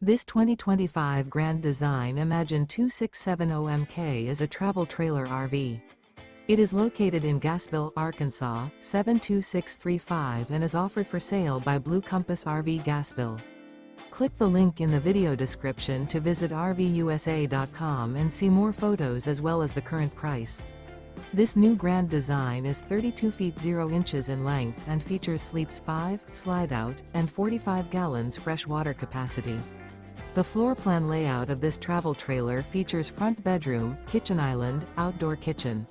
This 2025 Grand Design Imagine 2670MK is a travel trailer RV. It is located in Gassville, Arkansas, 72635 and is offered for sale by Blue Compass RV Gassville. Click the link in the video description to visit RVUSA.com and see more photos as well as the current price. This new Grand Design is 32 feet 0 inches in length and features sleeps 5, Slideout, and 45 gallons fresh water capacity. The floor plan layout of this travel trailer features front bedroom, kitchen island, outdoor kitchen.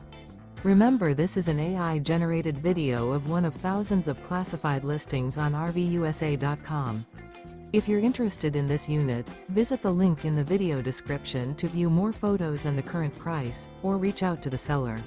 Remember, this is an AI-generated video of one of thousands of classified listings on RVUSA.com. If you're interested in this unit, visit the link in the video description to view more photos and the current price, or reach out to the seller.